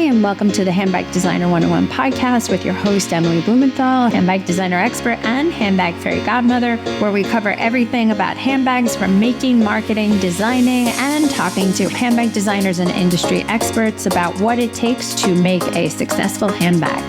and welcome to the Handbag Designer 101 podcast with your host, Emily Blumenthal, handbag designer expert and handbag fairy godmother, where we cover everything about handbags from making, marketing, designing, and talking to handbag designers and industry experts about what it takes to make a successful handbag.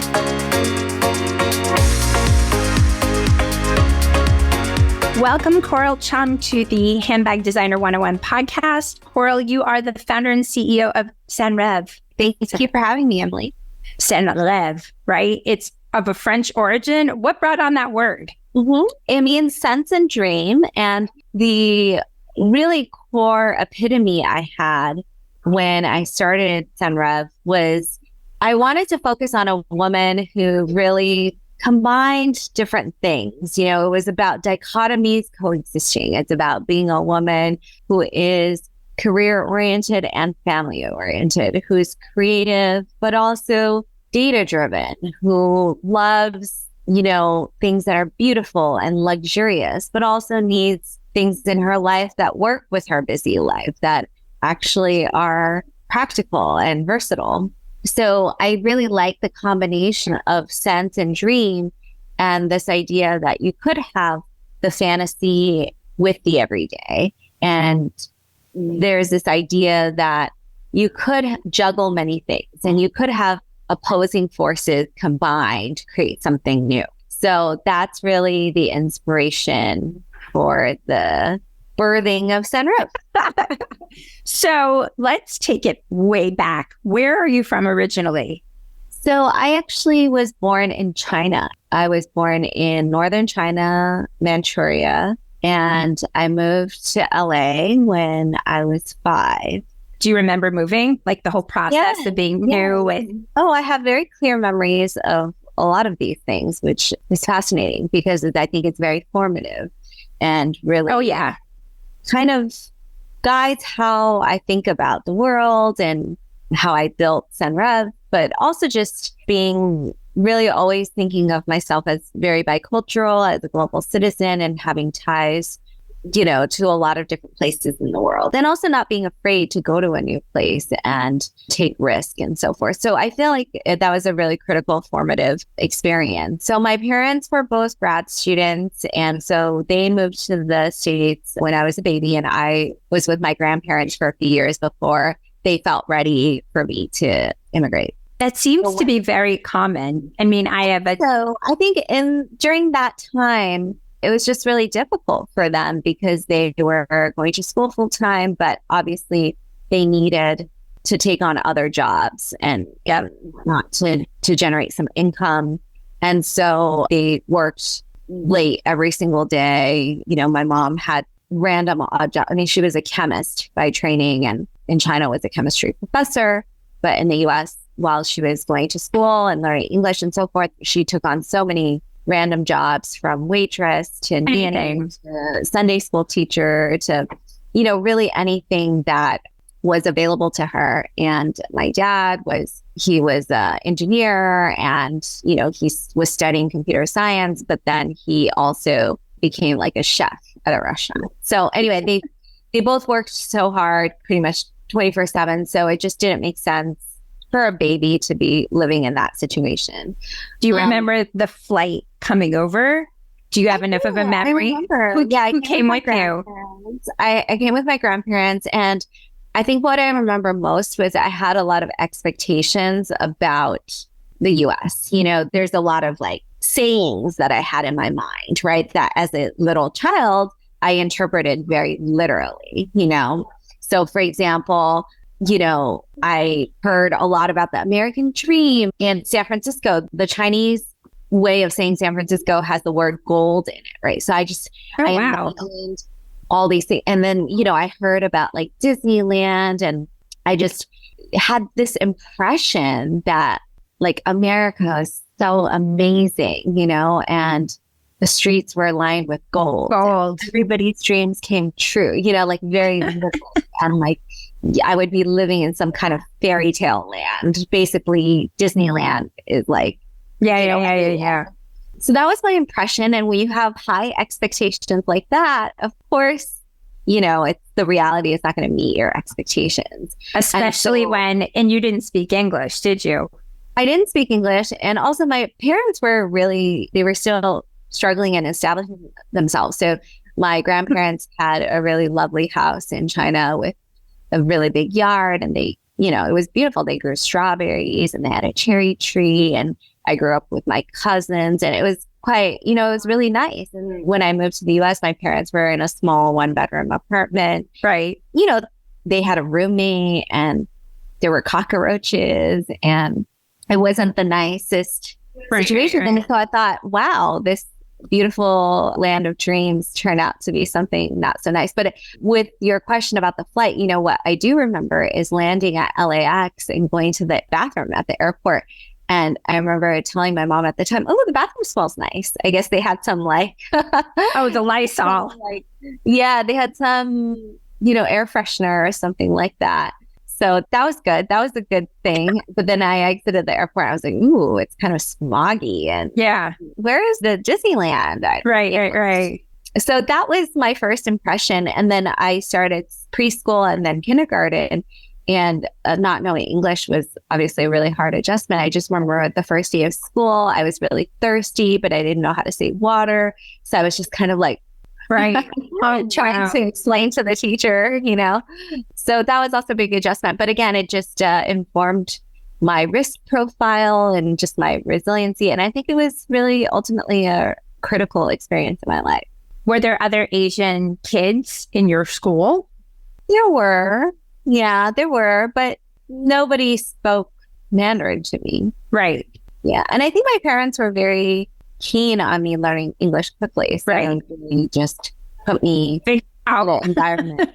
Welcome, Coral Chung, to the Handbag Designer 101 podcast. Coral, you are the founder and CEO of SENREVE. Thank you for having me, Emily. SENREVE, right? It's of a French origin. What brought on that word? It means sense and dream. And the really core epitome I had when I started SENREVE was I wanted to focus on a woman who really combined different things. You know, it was about dichotomies coexisting. It's about being a woman who is career-oriented and family-oriented, who's creative, but also data-driven, who loves, things that are beautiful and luxurious, but also needs things in her life that work with her busy life that actually are practical and versatile. So I really like the combination of sense and dream and this idea that you could have the fantasy with the everyday. And there's this idea that you could juggle many things and you could have opposing forces combined to create something new. So that's really the inspiration for the birthing of SENREVE. So let's take it way back. Where are you from originally? So I actually was born in China. I was born in northern China, Manchuria, and I moved to LA when I was 5. Do you remember moving? Like the whole process of being new? Oh, I have very clear memories of a lot of these things, which is fascinating because I think it's very formative and really kind of guides how I think about the world and how I built SENREVE, but also just being really always thinking of myself as very bicultural, as a global citizen and having ties, to a lot of different places in the world, and also not being afraid to go to a new place and take risk and so forth. So I feel like that was a really critical formative experience. So my parents were both grad students, and so they moved to the States when I was a baby, and I was with my grandparents for a few years before they felt ready for me to immigrate. That seems to be very common. I mean, So I think during that time, it was just really difficult for them because they were going to school full time, but obviously they needed to take on other jobs and not to generate some income. And so they worked late every single day. My mom had random odd jobs. I mean, she was a chemist by training and in China was a chemistry professor, but in the US, while she was going to school and learning English and so forth, she took on so many random jobs, from waitress to nanny to Sunday school teacher to, really anything that was available to her. And my dad was an engineer and, he was studying computer science, but then he also became like a chef at a restaurant. So anyway, they both worked so hard, pretty much 24/7. So it just didn't make sense for a baby to be living in that situation. Do you remember the flight coming over? Do you have enough of a memory? I remember. Who came with you? I came with my grandparents, and I think what I remember most was I had a lot of expectations about the US. There's a lot of like sayings that I had in my mind, right? That as a little child, I interpreted very literally, So for example, I heard a lot about the American dream in San Francisco. The Chinese way of saying San Francisco has the word gold in it, right? So I imagined all these things. And then, I heard about like Disneyland, and I just had this impression that like America is so amazing, and the streets were lined with gold. Everybody's dreams came true, like very little. And like, I would be living in some kind of fairy tale land. Basically, Disneyland is like, yeah. So that was my impression. And when you have high expectations like that, of course, it's the reality is not going to meet your expectations. Especially and you didn't speak English, did you? I didn't speak English. And also my parents they were still struggling and establishing themselves. So my grandparents had a really lovely house in China with a really big yard, and they, it was beautiful. They grew strawberries and they had a cherry tree, and I grew up with my cousins, and it was quite, it was really nice. And when I moved to the US, my parents were in a small 1-bedroom apartment. Right. They had a roommate and there were cockroaches, and it wasn't the nicest situation. Right. And so I thought, wow, this beautiful land of dreams turned out to be something not so nice. But with your question about the flight, what I do remember is landing at LAX and going to the bathroom at the airport. And I remember telling my mom at the time, oh, the bathroom smells nice. I guess they had some the Lysol. They had some, air freshener or something like that. So that was good. That was a good thing. But then I exited the airport. I was like, ooh, it's kind of smoggy. And where is the Disneyland? Right. So that was my first impression. And then I started preschool and then kindergarten. And not knowing English was obviously a really hard adjustment. I just remember the first day of school, I was really thirsty, but I didn't know how to say water. So I was just kind of like, trying to explain to the teacher, So that was also a big adjustment. But again, it just informed my risk profile and just my resiliency. And I think it was really ultimately a critical experience in my life. Were there other Asian kids in your school? There were. Yeah, there were, but nobody spoke Mandarin to me. Right. Yeah. And I think my parents were very keen on me learning English quickly. So they just put me in an environment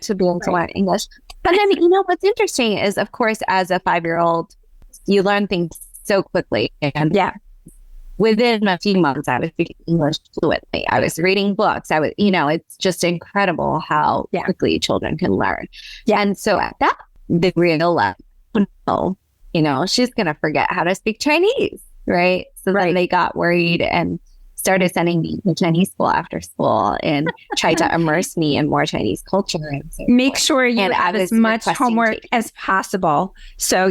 to be able to learn English. But then, what's interesting is, of course, as a 5-year-old, you learn things so quickly. And within a few months, I was speaking English fluently. I was reading books. I was, it's just incredible how quickly children can learn. Yeah. And so at that, the real level, she's going to forget how to speak Chinese, right? So then they got worried and started sending me to Chinese school after school and tried to immerse me in more Chinese culture. And so make sure you have as much homework as possible. So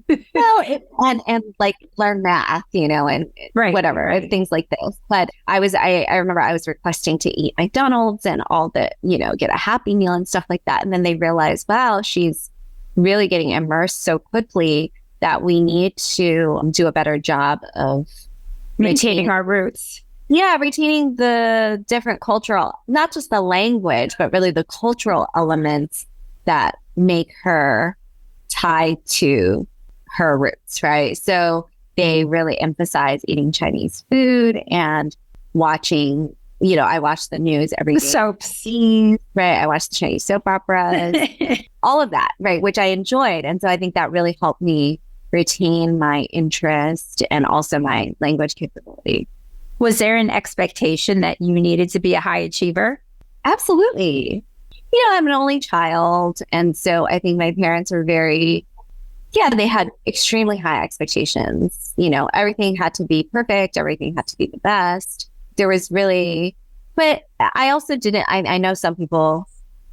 and like learn math, and whatever, things like this. But I remember I was requesting to eat McDonald's and all the, get a Happy Meal and stuff like that. And then they realized, wow, she's really getting immersed so quickly that we need to do a better job of maintaining our roots. Yeah, retaining the different cultural, not just the language, but really the cultural elements that make her tied to her roots, right? So they really emphasize eating Chinese food and watching, I watch the news every day. Soaps. Right. I watch the Chinese soap operas, all of that, right, which I enjoyed. And so I think that really helped me retain my interest and also my language capability. Was there an expectation that you needed to be a high achiever? Absolutely. I'm an only child. And so I think my parents were they had extremely high expectations. Everything had to be perfect. Everything had to be the best. There was really, but I also didn't, I know some people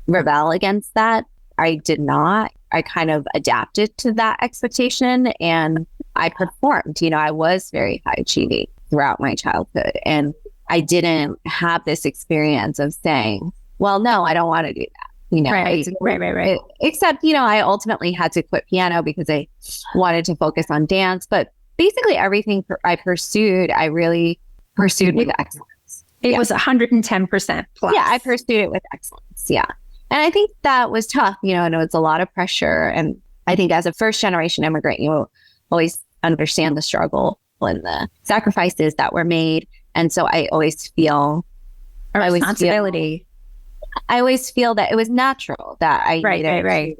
rebel against that. I did not. I kind of adapted to that expectation and I performed. I was very high achieving throughout my childhood. And I didn't have this experience of saying, well, no, I don't want to do that. Right. Except, I ultimately had to quit piano because I wanted to focus on dance. But basically everything I pursued, I really pursued with excellence. It was 110% plus. Yeah, I pursued it with excellence. Yeah. And I think that was tough, and it was a lot of pressure. And I think as a first generation immigrant, you always understand the struggle and the sacrifices that were made. And so I always feel a responsibility. I always feel that it was natural that I needed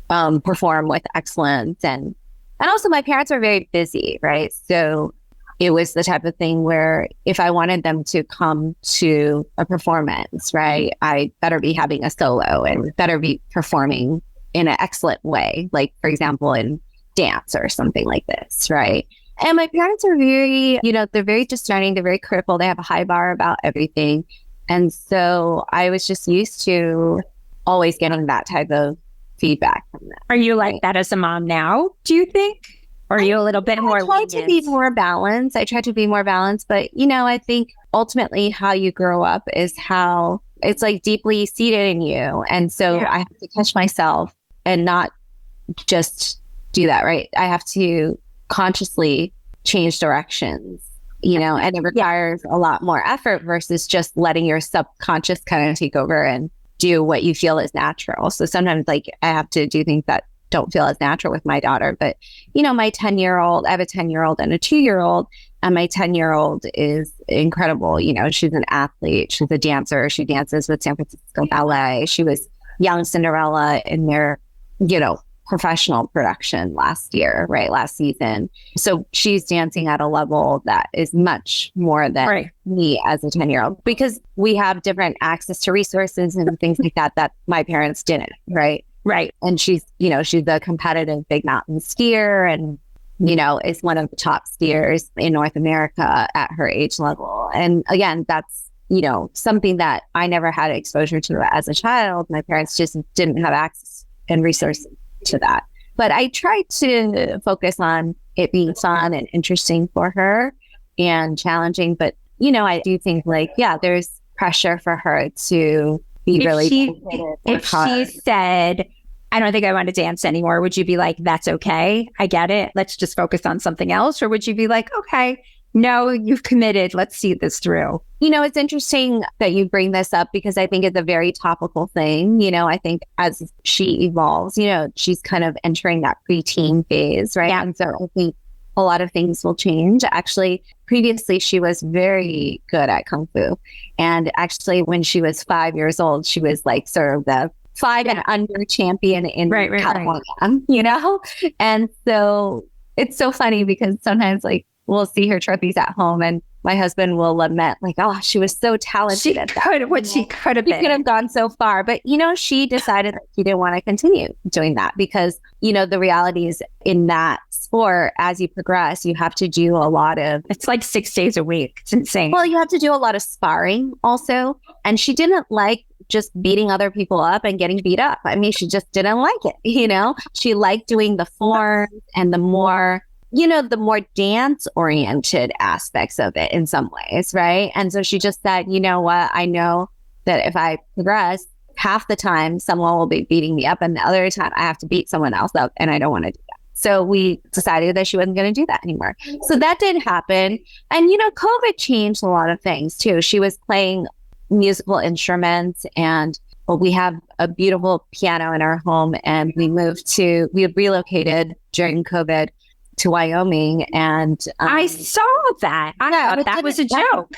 to perform with excellence. And also my parents are very busy, right? So it was the type of thing where if I wanted them to come to a performance, right, I better be having a solo and better be performing in an excellent way, like, for example, in dance or something like this, right? And my parents are very, they're very discerning. They're very critical. They have a high bar about everything. And so I was just used to always getting that type of feedback from them. Are you like that as a mom now, do you think? Or are you a little bit more I try to be more balanced. But, I think ultimately how you grow up is how it's like deeply seated in you. And so I have to catch myself and not just do that, right? I have to consciously change directions, and it requires a lot more effort versus just letting your subconscious kind of take over and do what you feel is natural. So sometimes I have to do things that don't feel as natural with my daughter. But, my 10-year-old, I have a 10-year-old and a 2-year-old, and my 10-year-old is incredible. She's an athlete. She's a dancer. She dances with San Francisco Ballet. She was young Cinderella in their, professional production last season. So she's dancing at a level that is much more than me as a 10-year-old, because we have different access to resources and things like that my parents didn't, right? Right. And she's a competitive big mountain skier and, is one of the top skiers in North America at her age level. And again, that's, something that I never had exposure to as a child. My parents just didn't have access and resources to that. But I tried to focus on it being fun and interesting for her and challenging. But, I do think there's pressure for her to be if she said, I don't think I want to dance anymore, would you be like, that's okay, I get it, let's just focus on something else? Or would you be like, okay, no, you've committed, let's see this through? It's interesting that you bring this up because I think it's a very topical thing. I think as she evolves, she's kind of entering that preteen phase, right? Yeah. And so I think a lot of things will change. Actually, previously, she was very good at Kung Fu. And actually, when she was 5 years old, she was like sort of the 5 and under champion in California, And so it's so funny because sometimes we'll see her trophies at home and my husband will lament she was so talented at that. She could have been. She could have gone so far. But, she decided that she didn't want to continue doing that because, the reality is in that sport, as you progress, you have to do a lot of... It's like 6 days a week. It's insane. Well, you have to do a lot of sparring also. And she didn't like just beating other people up and getting beat up. I mean, she just didn't like it, She liked doing the forms and the more dance-oriented aspects of it in some ways, right? And so she just said, you know what? I know that if I progress, half the time someone will be beating me up and the other time I have to beat someone else up and I don't want to do that. So we decided that she wasn't going to do that anymore. So that did happen. And, COVID changed a lot of things too. She was playing musical instruments and we have a beautiful piano in our home and we relocated during COVID to Wyoming. And I saw that. I thought that was a joke.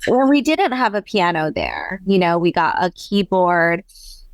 Well, we didn't have a piano there. We got a keyboard.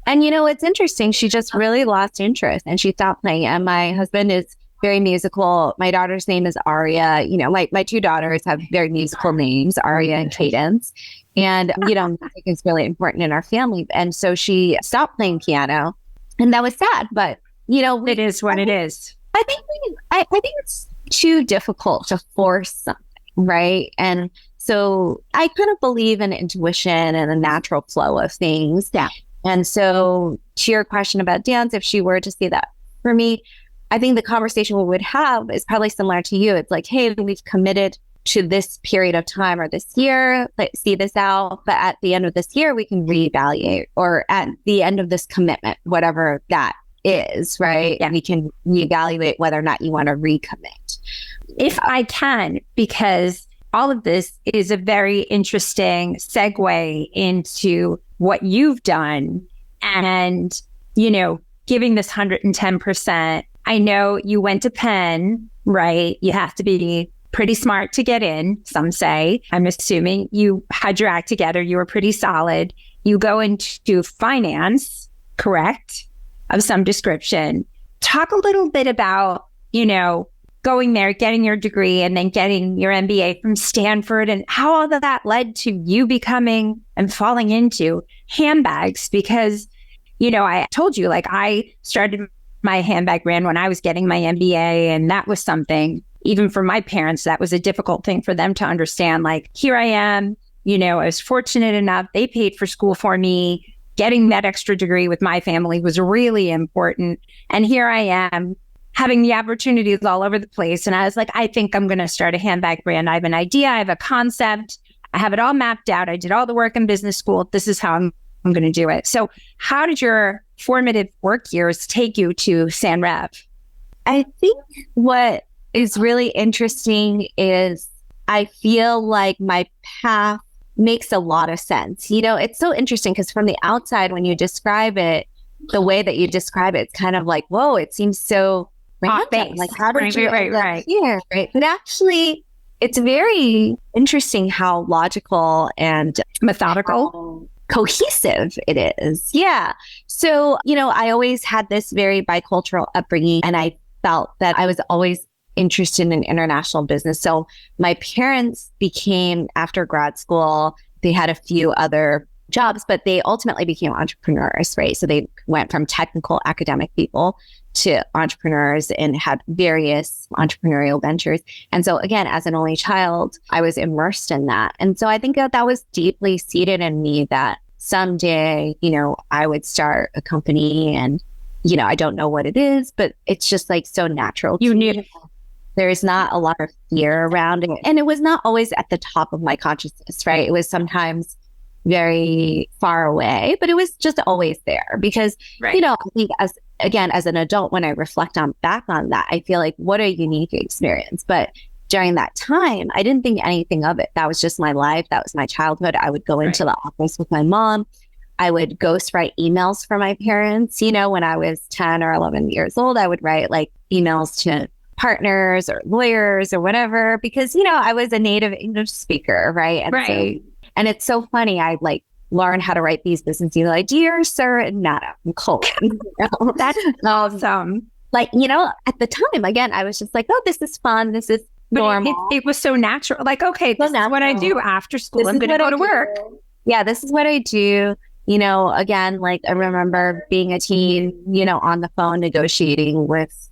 And, it's interesting. She just really lost interest and she stopped playing. And my husband is very musical. My daughter's name is Aria. My 2 daughters have very musical names, Aria and Cadence. And, music is really important in our family. And so she stopped playing piano and that was sad. But, it is what it is. I think it's too difficult to force something, right? And so I kind of believe in intuition and the natural flow of things. Yeah. And so to your question about dance, if she were to see that, for me, I think the conversation we would have is probably similar to you. It's like, hey, we've committed to this period of time or this year, let's see this out. But at the end of this year, we can reevaluate, or at the end of this commitment, whatever that is, right? And we can reevaluate whether or not you want to recommit. If I can, because all of this is a very interesting segue into what you've done and, giving this 110%. I know you went to Penn, right? You have to be pretty smart to get in, some say. I'm assuming you had your act together. You were pretty solid. You go into finance, correct? Of some description. Talk a little bit about, going there, getting your degree and then getting your MBA from Stanford and how all of that led to you becoming and falling into handbags. Because, I told you, I started my handbag brand when I was getting my MBA. And that was something, even for my parents, that was a difficult thing for them to understand. Here I am, I was fortunate enough, they paid for school for me. Getting that extra degree with my family was really important. And here I am having the opportunities all over the place. And I was like, I think I'm going to start a handbag brand. I have an idea. I have a concept. I have it all mapped out. I did all the work in business school. This is how I'm going to do it. So how did your formative work years take you to SENREVE? I think what is really interesting is I feel like my path makes a lot of sense. It's so interesting because from the outside, when you describe it, the way that you describe it, it's kind of like, whoa, it seems so random. Like, how did you end up here? Right. But actually, it's very interesting how logical and methodical, cohesive it is. Yeah. So, I always had this very bicultural upbringing, and I felt that I was always interested in international business. So my parents became, after grad school, they had a few other jobs, but they ultimately became entrepreneurs, right? So they went from technical academic people to entrepreneurs and had various entrepreneurial ventures. And so again, as an only child, I was immersed in that. And so I think that was deeply seated in me that someday, I would start a company, and, I don't know what it is, but it's just like so natural. You knew. There's not a lot of fear around it. And it was not always at the top of my consciousness, right? It was sometimes very far away, but it was just always there because, I think as an adult, when I reflect back on that, I feel like what a unique experience. But during that time, I didn't think anything of it. That was just my life. That was my childhood. I would go into the office with my mom. I would ghostwrite emails for my parents. When I was 10 or 11 years old, I would write like emails to partners or lawyers or whatever, because, I was a native English speaker, right? And so, and it's so funny. I learned how to write these business emails, like, dear sir and madam Colton. That's awesome. At the time, again, I was just like, oh, this is fun. This is normal. It was so natural. Like, okay, this is what I do after school. I'm going to go to work. Yeah, this is what I do. Again, I remember being a teen, on the phone negotiating with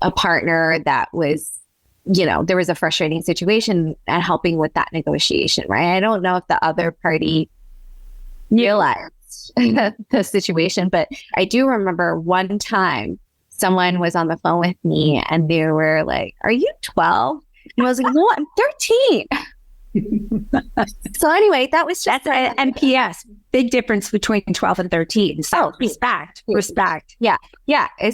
a partner that was, there was a frustrating situation and helping with that negotiation, right? I don't know if the other party realized the situation, but I do remember one time someone was on the phone with me and they were like, are you 12? And I was like, no, I'm 13. So anyway, that was just NPS. Big difference between 12 and 13. So respect. Yeah.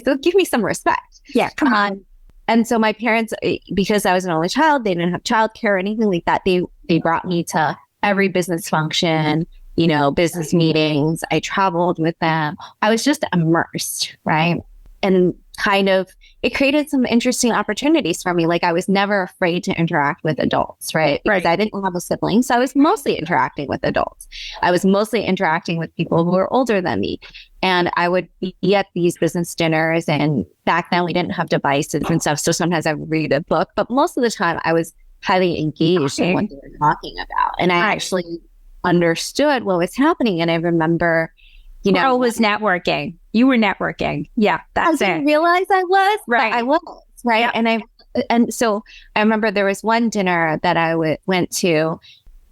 So give me some respect. Yeah. Come on. And so my parents, because I was an only child, they didn't have childcare or anything like that. They brought me to every business function, business meetings. I traveled with them. I was just immersed, right? And kind of, it created some interesting opportunities for me. Like, I was never afraid to interact with adults, right? Because I didn't have a sibling. So I was mostly interacting with adults. I was mostly interacting with people who were older than me. And I would be at these business dinners. And back then we didn't have devices and stuff. So sometimes I would read a book, but most of the time I was highly engaged in what they were talking about. And I actually understood what was happening. And I remember, Coral was networking. You were networking. Yeah, that's it. I didn't realize I was, right. I was, right? Yeah. And so I remember there was one dinner that I went to,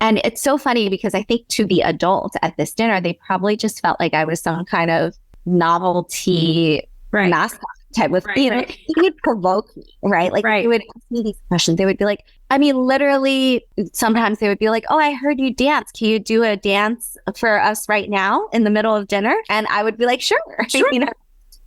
and it's so funny because I think to the adults at this dinner, they probably just felt like I was some kind of novelty mascot type of thing. They would provoke me, right? They would ask me these questions. They would be like, literally, sometimes they would be like, oh, I heard you dance. Can you do a dance for us right now in the middle of dinner? And I would be like, sure.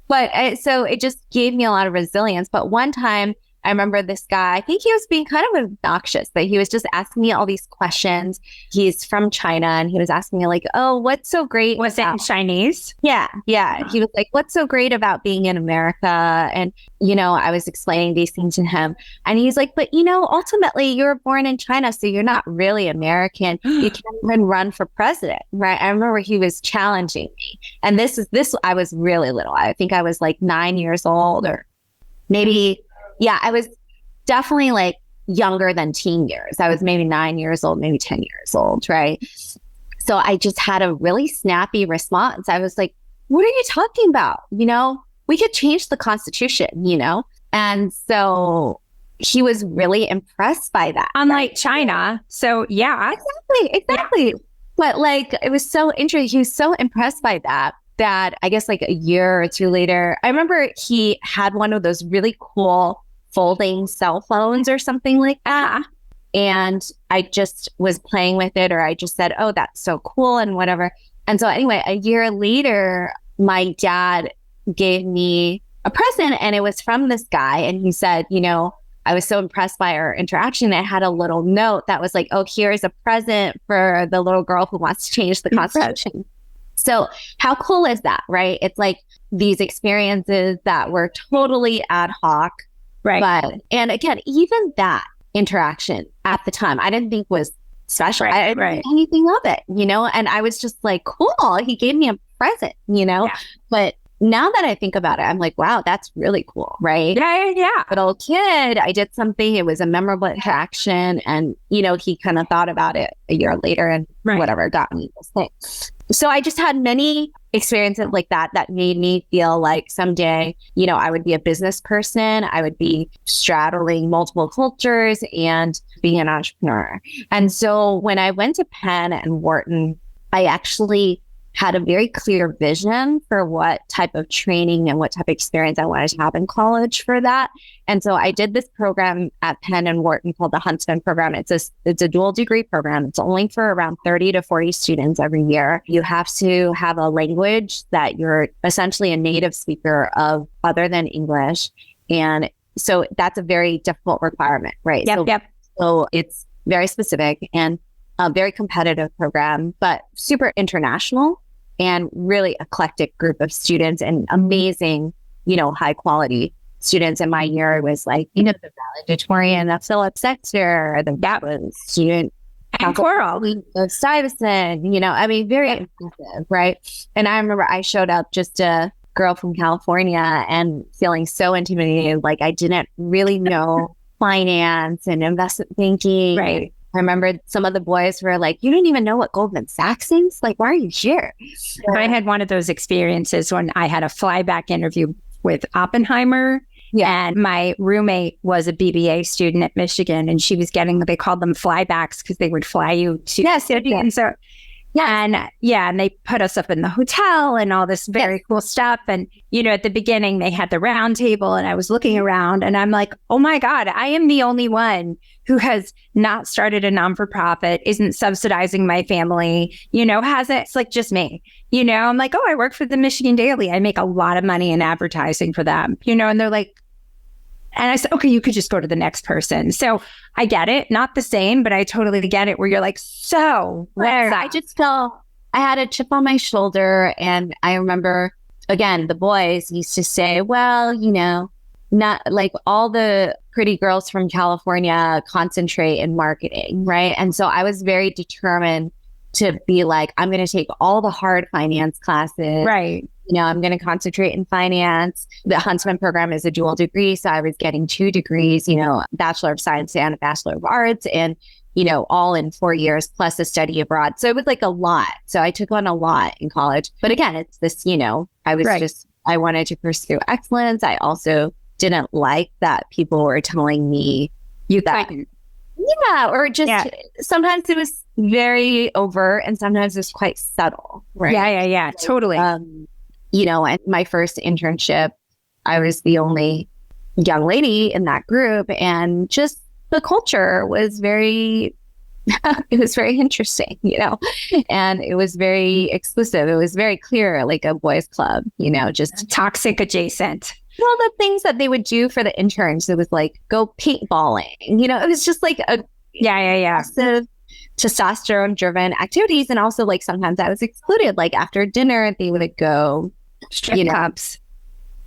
But so it just gave me a lot of resilience. But one time I remember this guy, I think he was being kind of obnoxious, but he was just asking me all these questions. He's from China and he was asking me like, oh, what's so great? Was it in Chinese? Yeah. He was like, what's so great about being in America? And, I was explaining these things to him and he's like, but ultimately you were born in China, so you're not really American. You can't even run for president, right? I remember he was challenging me. And I was really little. I think I was like 9 years old or maybe. Yeah, I was definitely like younger than teen years. I was maybe 9 years old, maybe 10 years old, right? So I just had a really snappy response. I was like, what are you talking about? We could change the Constitution, And so he was really impressed by that. Unlike China. So yeah. Exactly. Yeah. But like, it was so interesting. He was so impressed by that I guess like a year or two later, I remember he had one of those really cool folding cell phones or something like that. And I just was playing with it, or I just said, oh, that's so cool and whatever. And so anyway, a year later, my dad gave me a present, and it was from this guy. And he said, you know, I was so impressed by our interaction. I had a little note that was like, oh, here's a present for the little girl who wants to change the Constitution. So how cool is that, right? It's like these experiences that were totally ad hoc. Right. But, and again, even that interaction at the time, I didn't think was special. I didn't think anything of it, you know? And I was just like, cool. He gave me a present, you know? Yeah. But now that I think about it, I'm like, wow, that's really cool, right? Yeah. But old kid, I did something. It was a memorable interaction. And, you know, he kind of thought about it a year later and whatever, got me this thing. So I just had many experiences like that made me feel like someday, you know, I would be a business person. I would be straddling multiple cultures and being an entrepreneur. And so when I went to Penn and Wharton, I actually had a very clear vision for what type of training and what type of experience I wanted to have in college for that. And so I did this program at Penn and Wharton called the Huntsman program. It's a dual degree program. It's only for around 30 to 40 students every year. You have to have a language that you're essentially a native speaker of other than English. And so that's a very difficult requirement, right? So it's very specific and a very competitive program, but super international and really eclectic group of students and amazing, you know, high quality students. In my year, it was like, you know, the valedictorian of Phillips Exeter, that was student and Coral of Stuyvesant, you know, I mean, very impressive, right? And I remember I showed up just a girl from California and feeling so intimidated, like I didn't really know finance and investment banking. Right. I remember some of the boys were like, you don't even know what Goldman Sachs is? Like, why are you here? I had one of those experiences when I had a flyback interview with Oppenheimer. Yeah. And my roommate was a BBA student at Michigan, and she was getting, they called them flybacks because they would fly you to the city. And so, and they put us up in the hotel and all this very cool stuff. And, you know, at the beginning, they had the round table, and I was looking around and I'm like, oh my God, I am the only one who has not started a non-for-profit, isn't subsidizing my family, you know, hasn't, it's like just me, you know, I'm like, oh, I work for the Michigan Daily. I make a lot of money in advertising for them, you know, and they're like, and I said, okay, you could just go to the next person. So I get it. Not the same, but I totally get it where you're like, so where I just felt I had a chip on my shoulder. And I remember, again, the boys used to say, well, you know, not like all the pretty girls from California concentrate in marketing, right? And so I was very determined to be like, I'm going to take all the hard finance classes. Right. You know, I'm going to concentrate in finance. The Huntsman program is a dual degree. So I was getting 2 degrees, you know, Bachelor of Science and a Bachelor of Arts, and, you know, all in 4 years plus a study abroad. So it was like a lot. So I took on a lot in college. But again, it's this, you know, I was I wanted to pursue excellence. I also didn't like that people were telling me or just sometimes it was very overt and sometimes it was quite subtle, right? Yeah, totally. You know, and my first internship, I was the only young lady in that group, and just the culture was very it was very interesting, you know, and it was very exclusive. It was very clear, like a boys' club, you know, just toxic adjacent. Well, the things that they would do for the interns, it was like go paintballing. You know, it was just like a massive testosterone-driven activities. And also, like, sometimes I was excluded. Like, after dinner, they would go strip clubs.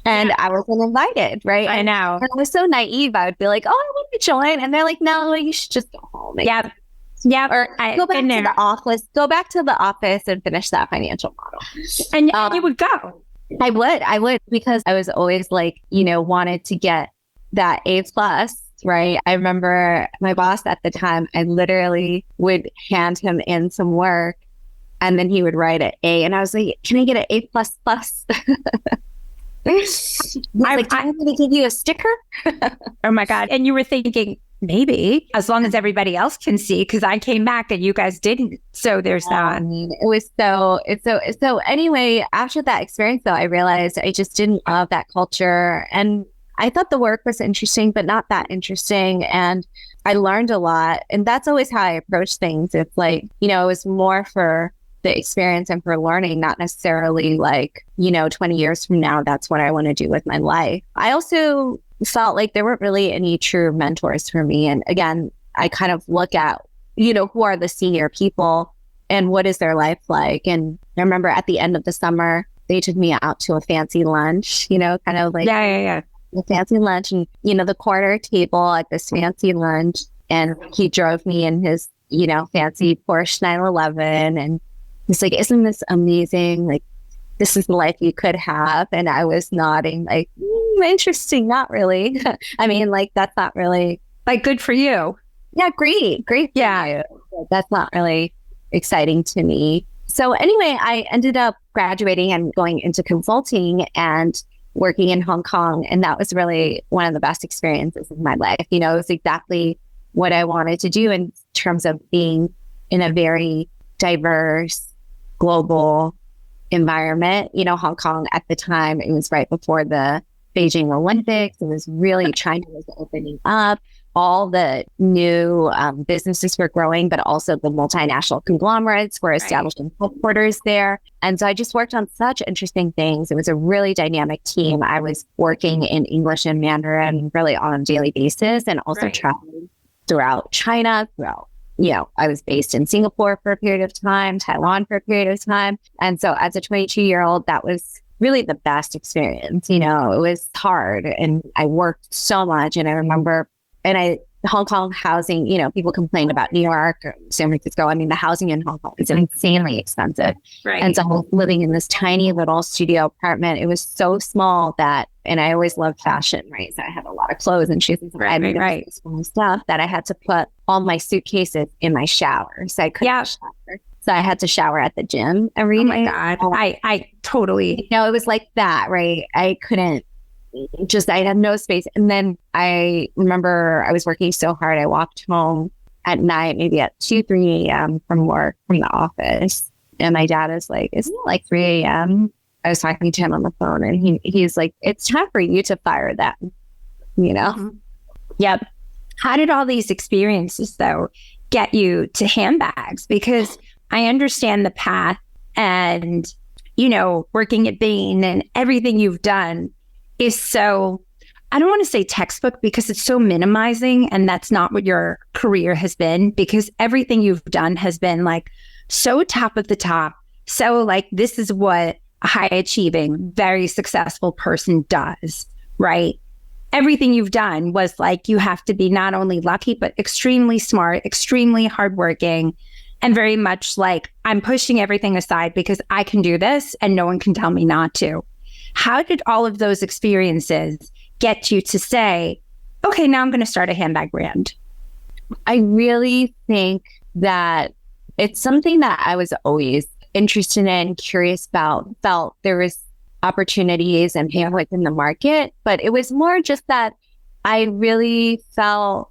And I wasn't invited, right? I know. And I was so naive. I would be like, oh, I want to join. And they're like, no, you should just go home. Yeah. Or go back to the office. Go back to the office and finish that financial model. And you would go. I would, because I was always like, you know, wanted to get that A+, right? I remember my boss at the time, I literally would hand him in some work and then he would write an A. And I was like, can I get an A++? I'm going to give you a sticker. Oh my God. And you were thinking, maybe, as long as everybody else can see, because I came back and you guys didn't. So there's that. I mean, it was so anyway, after that experience though, I realized I just didn't love that culture. And I thought the work was interesting, but not that interesting. And I learned a lot. And that's always how I approach things. It's like, it was more for the experience and for learning, not necessarily like, 20 years from now, that's what I want to do with my life. I also felt like there weren't really any true mentors for me. And again, I kind of look at, who are the senior people and what is their life like. And I remember at the end of the summer, they took me out to a fancy lunch, kind of like a fancy lunch and, the corner table at this fancy lunch. And he drove me in his, fancy Porsche 911. And he's like, isn't this amazing? Like, this is the life you could have. And I was nodding like, interesting. Not really. I mean, like, that's not really like good for you. Yeah. Great. Yeah. That's not really exciting to me. So anyway, I ended up graduating and going into consulting and working in Hong Kong. And that was really one of the best experiences of my life. It was exactly what I wanted to do in terms of being in a very diverse, global environment. Hong Kong at the time, it was right before the Beijing Olympics. It was really, China was opening up. All the new businesses were growing, but also the multinational conglomerates were establishing headquarters there. And so I just worked on such interesting things. It was a really dynamic team. I was working in English and Mandarin really on a daily basis and also traveling throughout China, I was based in Singapore for a period of time, Taiwan for a period of time. And so as a 22-year-old, that was really the best experience. It was hard and I worked so much. And I remember, Hong Kong housing, people complain about New York or San Francisco. I mean, the housing in Hong Kong is insanely expensive. Right. And so I was living in this tiny little studio apartment. It was so small and I always loved fashion, right? So I had a lot of clothes and shoes and stuff that I had to put all my suitcases in my shower. So I couldn't shower. So I had to shower at the gym every day. Oh my God. I totally. It was like that, right? I couldn't. I had no space. And then I remember I was working so hard. I walked home at night, maybe at 2, 3 a.m. from the office. And my dad is like, isn't it like 3 a.m.? I was talking to him on the phone and he's like, it's time for you to fire them, Mm-hmm. Yep. How did all these experiences though get you to handbags? Because I understand the path and, working at Bain and everything you've done is so, I don't want to say textbook because it's so minimizing and that's not what your career has been, because everything you've done has been like so top of the top. So like, this is what a high achieving, very successful person does, right? Everything you've done was like, you have to be not only lucky, but extremely smart, extremely hardworking, and very much like, I'm pushing everything aside because I can do this and no one can tell me not to. How did all of those experiences get you to say, okay, now I'm going to start a handbag brand? I really think that it's something that I was always interested in, curious about, felt there was opportunities and bandwidth in the market, but it was more just that I really felt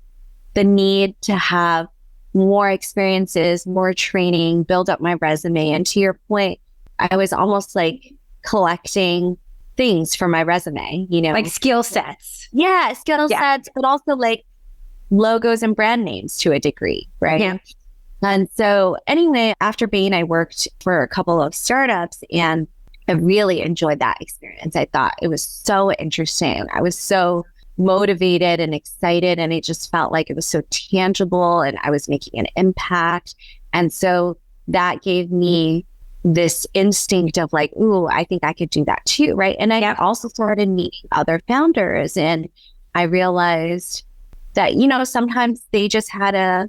the need to have more experiences, more training, build up my resume. And to your point, I was almost like collecting things for my resume, like skill sets. Yeah, sets, but also like logos and brand names to a degree, right? Yeah. And so anyway, after Bain, I worked for a couple of startups and I really enjoyed that experience. I thought it was so interesting. I was so motivated and excited and it just felt like it was so tangible and I was making an impact. And so that gave me this instinct of like, ooh, I think I could do that too, right? And I also started meeting other founders and I realized that, sometimes they just had a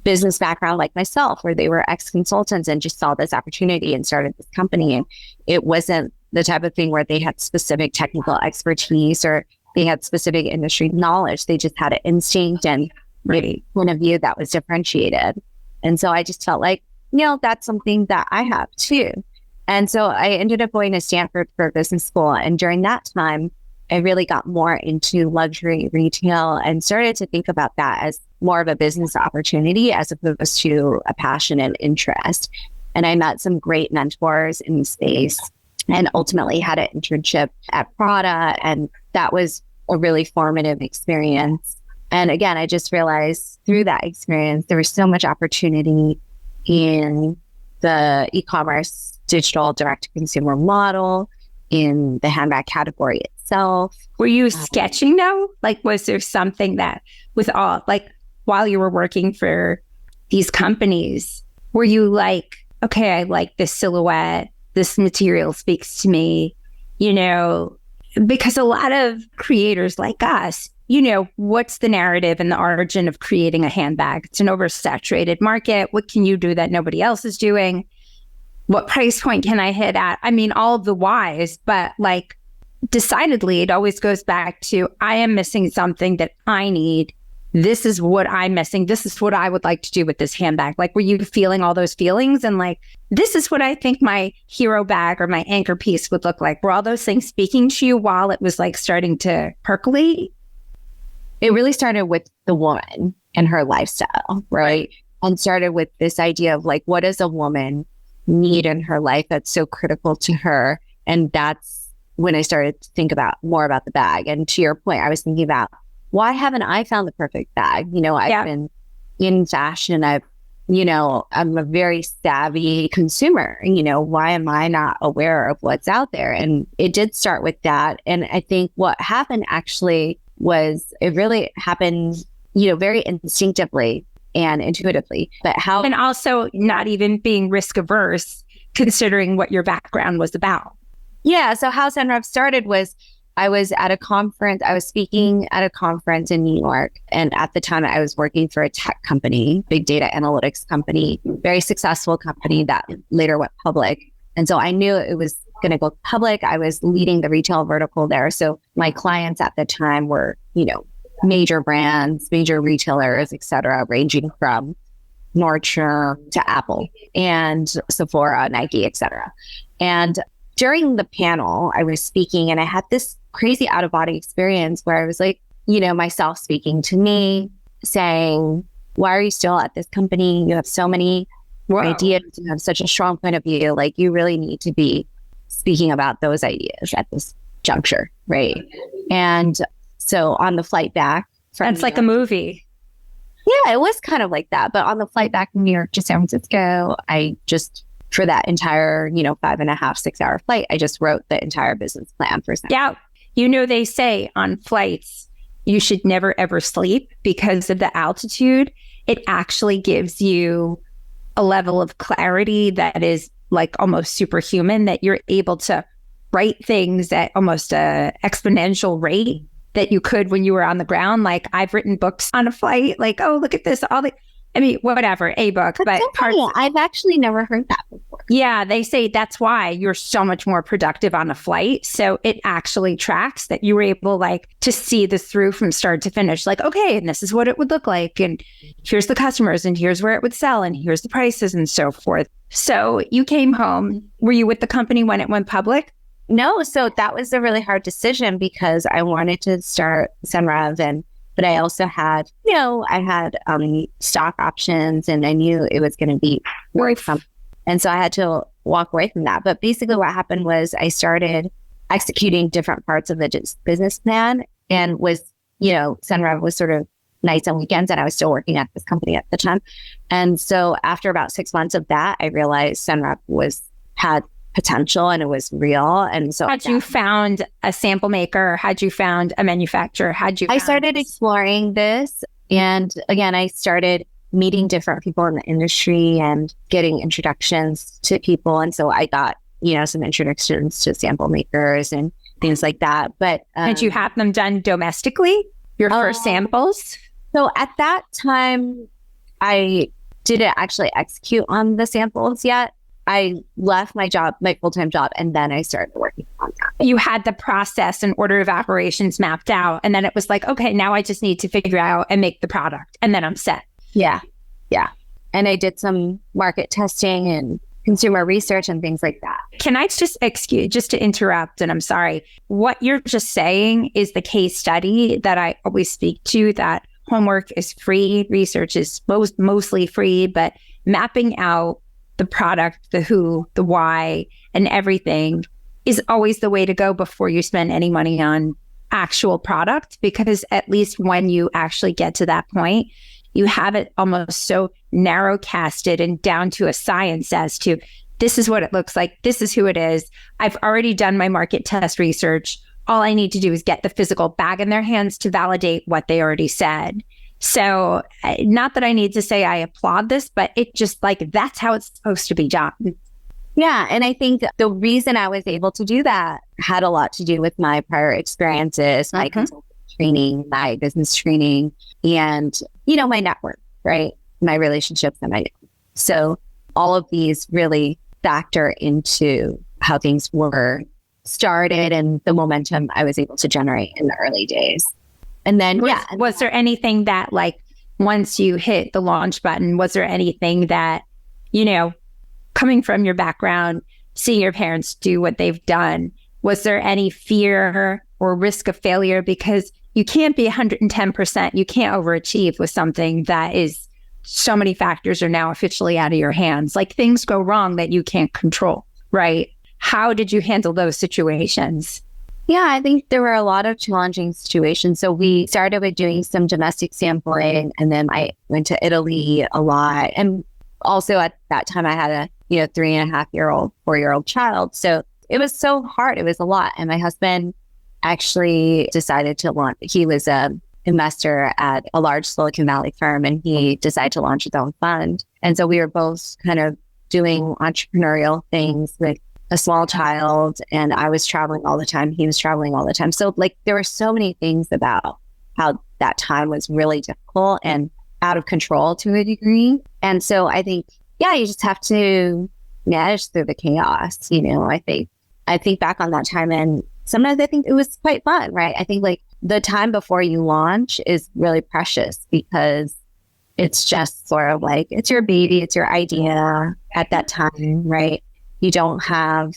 business background like myself where they were ex-consultants and just saw this opportunity and started this company. And it wasn't the type of thing where they had specific technical expertise or they had specific industry knowledge. They just had an instinct and maybe point of view that was differentiated. And so I just felt like, that's something that I have too. And so I ended up going to Stanford for business school. And during that time, I really got more into luxury retail and started to think about that as more of a business opportunity as opposed to a passion and interest. And I met some great mentors in the space and ultimately had an internship at Prada. And that was a really formative experience. And again, I just realized through that experience, there was so much opportunity in the e-commerce digital direct-to-consumer model, in the handbag category itself. Were you sketching though? Like, was there something that with all, like, while you were working for these companies, were you like, okay, I like this silhouette, this material speaks to me, you know, because a lot of creators like us, you know, what's the narrative and the origin of creating a handbag? It's an oversaturated market. What can you do that nobody else is doing? What price point can I hit at? I mean, all of the whys, but like decidedly, it always goes back to, I am missing something that I need. This is what I'm missing. This is what I would like to do with this handbag. Like, were you feeling all those feelings? And like, this is what I think my hero bag or my anchor piece would look like. Were all those things speaking to you while it was like starting to percolate? It really started with the woman and her lifestyle, right? And started with this idea of like, what does a woman need in her life that's so critical to her? And that's when I started to think about more about the bag. And to your point, I was thinking about, why haven't I found the perfect bag? You know, I've been in fashion. I'm a very savvy consumer. You know, why am I not aware of what's out there? And it did start with that. And I think what happened actually was it really happened, you know, very instinctively and intuitively. But how... And also not even being risk averse, considering what your background was about. Yeah. So how SENREVE started was I was at a conference. I was speaking at a conference in New York. And at the time I was working for a tech company, big data analytics company, very successful company that later went public. And so I knew it was going to go public. I was leading the retail vertical there. So my clients at the time were, you know, major brands, major retailers, et cetera, ranging from Nordstrom to Apple and Sephora, Nike, et cetera. And during the panel, I was speaking and I had this crazy out of body experience where I was like, you know, myself speaking to me saying, why are you still at this company? You have so many ideas. You have such a strong point of view. Like, you really need to be speaking about those ideas at this juncture. Right. And so on the flight back from It's like a movie. Yeah, it was kind of like that. But on the flight back from New York to San Francisco, I just, for that entire, you know, 5.5, 6 hour flight, I just wrote the entire business plan for SENREVE. Yeah. You know, they say on flights, you should never, ever sleep because of the altitude. It actually gives you a level of clarity that is like almost superhuman, that you're able to write things at almost a exponential rate that you could when you were on the ground. Like, I've written books on a flight, like, oh, look at this, whatever, a book. But I've actually never heard that before. Yeah, they say that's why you're so much more productive on a flight. So it actually tracks that you were able like to see this through from start to finish. Like, okay, and this is what it would look like. And here's the customers and here's where it would sell and here's the prices and so forth. So you came home. Were you with the company when it went public? No. So that was a really hard decision because I wanted to start SENREVE but I also had, you know, I had stock options and I knew it was going to be worth something. And so I had to walk away from that. But basically what happened was I started executing different parts of the business plan and was, you know, SENREVE was sort of nights and weekends and I was still working at this company at the time. And so after about 6 months of that, I realized SENREVE had potential and it was real. And so had you found a sample maker? Had you found a manufacturer? I started exploring this. And again, I started meeting different people in the industry and getting introductions to people. And so I got, you know, some introductions to sample makers and things like that. But did you have them done domestically? Your first samples? So at that time, I didn't actually execute on the samples yet. I left my job, my full-time job, and then I started working on that. You had the process and order of operations mapped out. And then it was like, okay, now I just need to figure out and make the product. And then I'm set. Yeah. Yeah. And I did some market testing and consumer research and things like that. Can I just to interrupt, and I'm sorry, what you're just saying is the case study that I always speak to, that homework is free, research is mostly free, but mapping out the product, the who, the why, and everything is always the way to go before you spend any money on actual product, because at least when you actually get to that point, you have it almost so narrow casted and down to a science as to this is what it looks like. This is who it is. I've already done my market test research. All I need to do is get the physical bag in their hands to validate what they already said. So not that I need to say I applaud this, but it just like, that's how it's supposed to be done. Yeah. And I think the reason I was able to do that had a lot to do with my prior experiences, my consulting training, my business training, and, my network, right? My relationships and my network. So all of these really factor into how things were started and the momentum I was able to generate in the early days. And then, was there anything that, like, once you hit the launch button, was there anything that, coming from your background, seeing your parents do what they've done, was there any fear or risk of failure? Because you can't be 110%. You can't overachieve with something that is so many factors are now officially out of your hands. Like, things go wrong that you can't control, right? How did you handle those situations? Yeah, I think there were a lot of challenging situations. So we started with doing some domestic sampling, and then I went to Italy a lot. And also at that time, I had a 3.5-year-old, 4-year-old child. So it was so hard. It was a lot. And my husband actually decided to launch. He was a investor at a large Silicon Valley firm, and he decided to launch his own fund. And so we were both kind of doing entrepreneurial things with a small child, and I was traveling all the time. He was traveling all the time. So there were so many things about how that time was really difficult and out of control to a degree. And so I think, you just have to manage through the chaos. I think back on that time, and sometimes I think it was quite fun, right? I think the time before you launch is really precious because it's just sort of it's your baby, it's your idea at that time, right? You don't have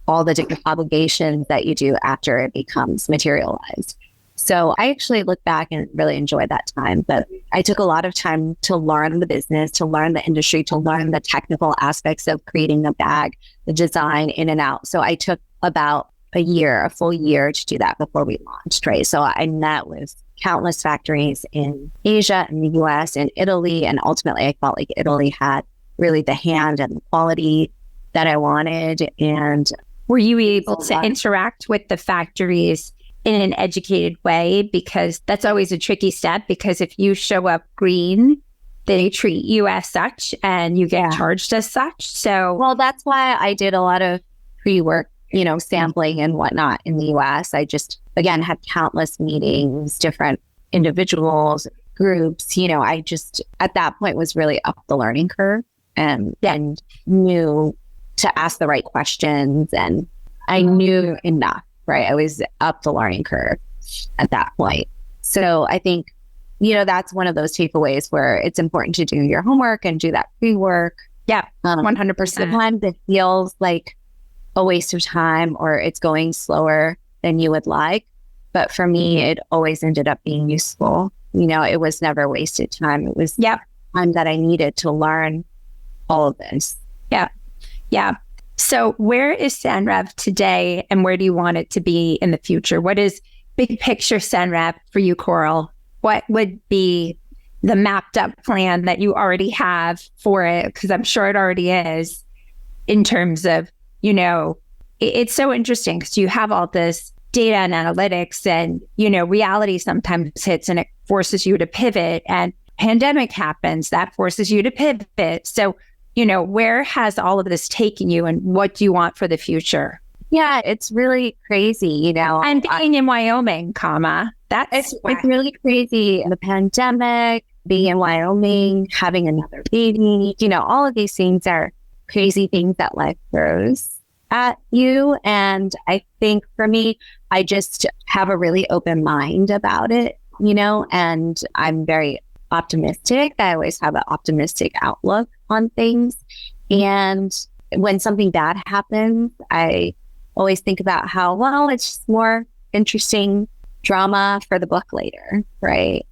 all the different obligations that you do after it becomes materialized. So I actually look back and really enjoy that time. But I took a lot of time to learn the business, to learn the industry, to learn the technical aspects of creating the bag, the design in and out. So I took about a full year to do that before we launched, right? So I met with countless factories in Asia and the US and Italy. And ultimately, I felt like Italy had really the hand and the quality that I wanted. And were you able to interact with the factories in an educated way? Because that's always a tricky step, because if you show up green, they treat you as such and you get charged as such. So, well, that's why I did a lot of pre-work, sampling and whatnot in the US. I just, again, had countless meetings, different individuals, groups. I just, at that point, was really up the learning curve and knew to ask the right questions, and I knew enough, right? I was up the learning curve at that point. So I think, that's one of those takeaways where it's important to do your homework and do that pre-work. Yeah, 100%. Sometimes it feels like a waste of time or it's going slower than you would like. But for me, it always ended up being useful. It was never wasted time. It was time that I needed to learn all of this. Yeah. Yeah. So where is SENREVE today, and where do you want it to be in the future? What is big picture SENREVE for you, Coral? What would be the mapped up plan that you already have for it? Because I'm sure it already is, in terms of, it's so interesting because you have all this data and analytics, and, reality sometimes hits and it forces you to pivot, and pandemic happens, that forces you to pivot. So, where has all of this taken you, and what do you want for the future? Yeah, it's really crazy, And being in Wyoming, it's really crazy. The pandemic, being in Wyoming, having another baby, all of these things are crazy things that life throws at you. And I think for me, I just have a really open mind about it, and I'm very optimistic. I always have an optimistic outlook on things. And when something bad happens, I always think about how, well, it's just more interesting drama for the book later, right?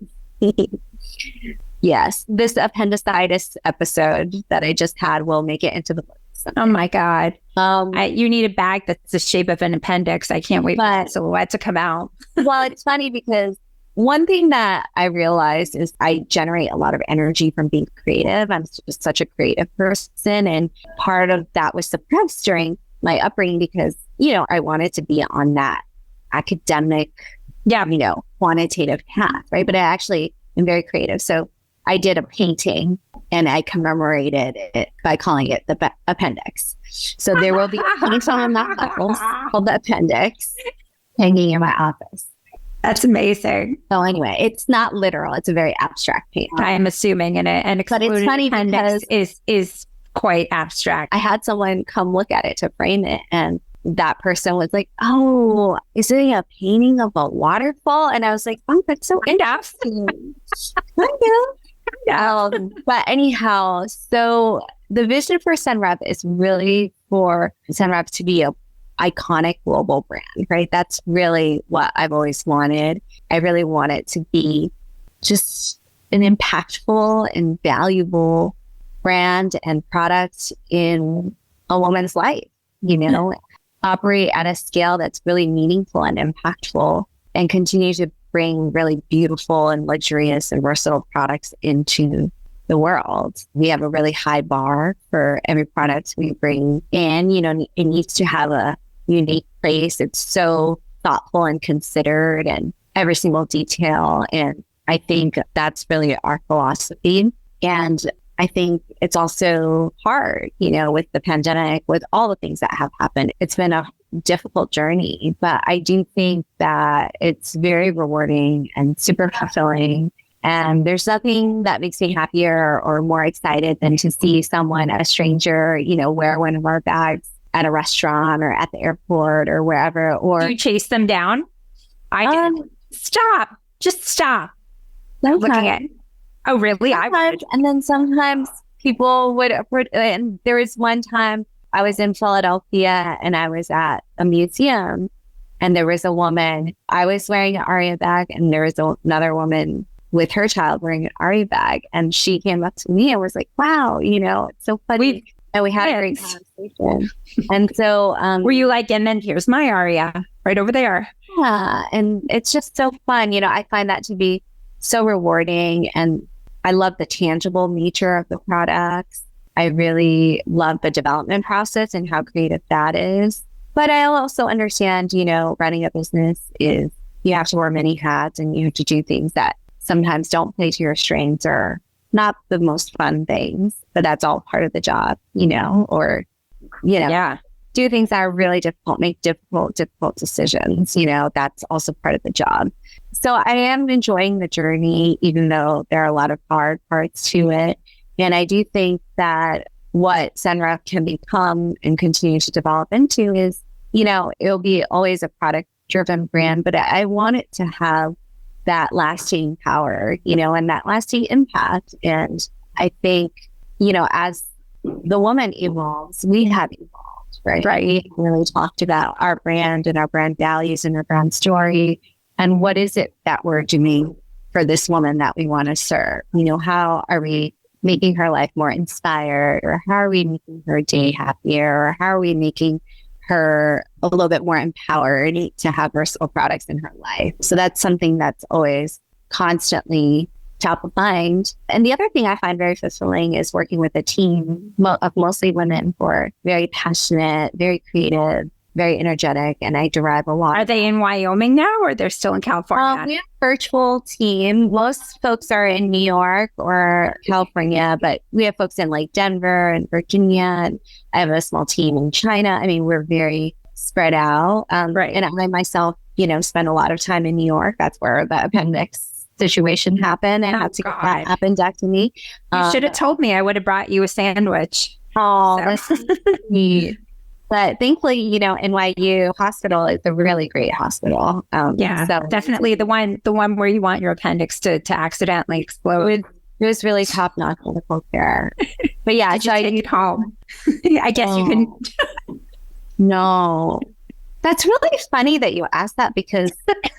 Yes, this appendicitis episode that I just had will make it into the book. Oh my God. You need a bag that's the shape of an appendix. I can't wait for the silhouette to come out. Well, it's funny because one thing that I realized is I generate a lot of energy from being creative. I'm just such a creative person. And part of that was suppressed during my upbringing because, I wanted to be on that academic, quantitative path, right? But I actually am very creative. So I did a painting and I commemorated it by calling it the appendix. So there will be a painting on the house called the appendix hanging in my office. That's amazing. So anyway, it's not literal. It's a very abstract painting. I am assuming but it's funny because is quite abstract. I had someone come look at it to frame it, and that person was like, "Oh, is it a painting of a waterfall?" And I was like, "Oh, that's so interesting." But anyhow, so the vision for SENREVE is really for SENREVE to be a iconic global brand, right? That's really what I've always wanted. I really want it to be just an impactful and valuable brand and product in a woman's life, operate at a scale that's really meaningful and impactful and continue to bring really beautiful and luxurious and versatile products into the world. We have a really high bar for every product we bring in. It needs to have a unique place. It's so thoughtful and considered and every single detail. And I think that's really our philosophy. And I think it's also hard, with the pandemic, with all the things that have happened. It's been a difficult journey, but I do think that it's very rewarding and super fulfilling. And there's nothing that makes me happier or more excited than to see someone, a stranger, wear one of our bags at a restaurant or at the airport or wherever. Or do you chase them down? I did. Stop. Just stop. Looking at. Oh, really? I would. And then sometimes people would. And there was one time I was in Philadelphia and I was at a museum and there was a woman. I was wearing an Aria bag and there was another woman with her child wearing an Aria bag. And she came up to me and was like, "Wow, it's so funny." And we had a great conversation. And so were you like, and then here's my Aria right over there. Yeah. And it's just so fun. I find that to be so rewarding. And I love the tangible nature of the products. I really love the development process and how creative that is. But I also understand, running a business is you have to wear many hats and you have to do things that sometimes don't play to your strengths or not the most fun things, but that's all part of the job, do things that are really difficult, make difficult decisions. That's also part of the job. So I am enjoying the journey, even though there are a lot of hard parts to it. And I do think that what SENREVE can become and continue to develop into is, it'll be always a product-driven brand, but I want it to have that lasting power, and that lasting impact. And I think, as the woman evolves, we have evolved, right? We really talked about our brand and our brand values and our brand story. And what is it that we're doing for this woman that we want to serve? How are we making her life more inspired? Or how are we making her day happier? Or how are we making her a little bit more empowered to have versatile products in her life? So that's something that's always constantly top of mind. And the other thing I find very fulfilling is working with a team of mostly women who are very passionate, very creative, very energetic, and I derive a lot. Are they in Wyoming now or they're still in California? We have a virtual team. Most folks are in New York or California, but we have folks in like Denver and Virginia. And I have a small team in China. I mean, we're very spread out. And I myself, spend a lot of time in New York. That's where the appendix situation happened. I had to get that appendectomy. You should have told me. I would have brought you a sandwich. Oh, that's neat. But thankfully, NYU hospital is a really great hospital. So definitely the one where you want your appendix to accidentally explode. It was really top-notch medical care. But yeah, Did you take it home? I guess you couldn't. No. That's really funny that you asked that, because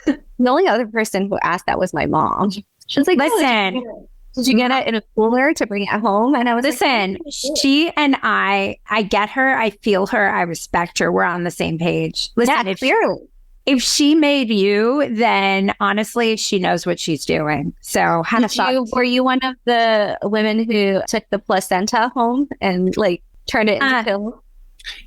the only other person who asked that was my mom. She was like, Listen, did you get it in a cooler to bring it home? And I was listen, she and I get her, I feel her, I respect her. We're on the same page. Listen, yeah, clearly. If she made you, then honestly, she knows what she's doing. So were you one of the women who took the placenta home and like turned it into pills?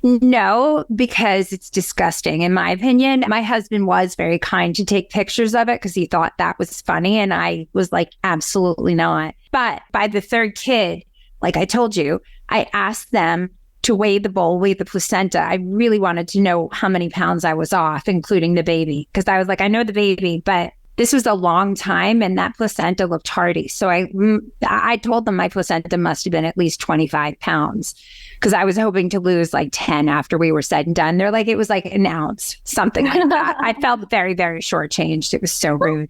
No, because it's disgusting. In my opinion, my husband was very kind to take pictures of it because he thought that was funny. And I was like, absolutely not. But by the third kid, like I told you, I asked them to weigh the placenta. I really wanted to know how many pounds I was off, including the baby. Because I was like, I know the baby, but this was a long time and that placenta looked hearty. So I told them my placenta must have been at least 25 pounds because I was hoping to lose like 10 after we were said and done. They're like, it was like an ounce, something like that. I felt very, very shortchanged. It was so rude.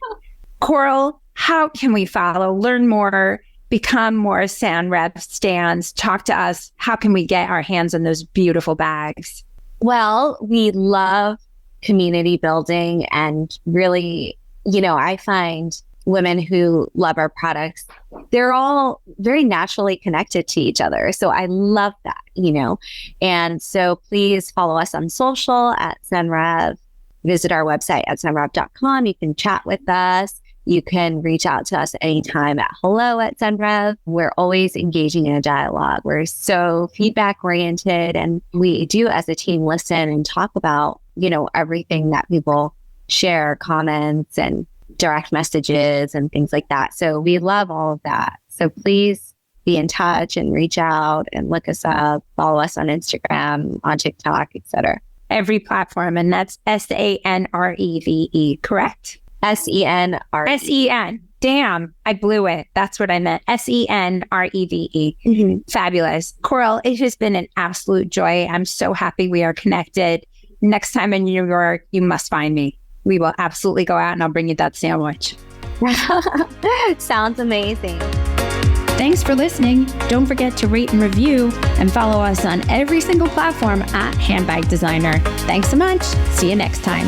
Coral, how can we follow, learn more, become more SENREVE stands? Talk to us. How can we get our hands on those beautiful bags? Well, we love community building, and really, I find women who love our products, they're all very naturally connected to each other. So I love that, and so please follow us on social at SENREVE. Visit our website at senrev.com. You can chat with us. You can reach out to us anytime at hello@SENREVE. We're always engaging in a dialogue. We're so feedback oriented, and we do as a team listen and talk about, everything that people share, comments and direct messages and things like that. So we love all of that. So please be in touch and reach out and look us up, follow us on Instagram, on TikTok, etc. Every platform. And that's SENREVE, correct? SENREVE. SEN. Damn, I blew it. That's what I meant. SENREVE. Mm-hmm. Fabulous. Coral, it has been an absolute joy. I'm so happy we are connected. Next time in New York, you must find me. We will absolutely go out and I'll bring you that sandwich. Sounds amazing. Thanks for listening. Don't forget to rate and review and follow us on every single platform at Handbag Designer. Thanks so much. See you next time.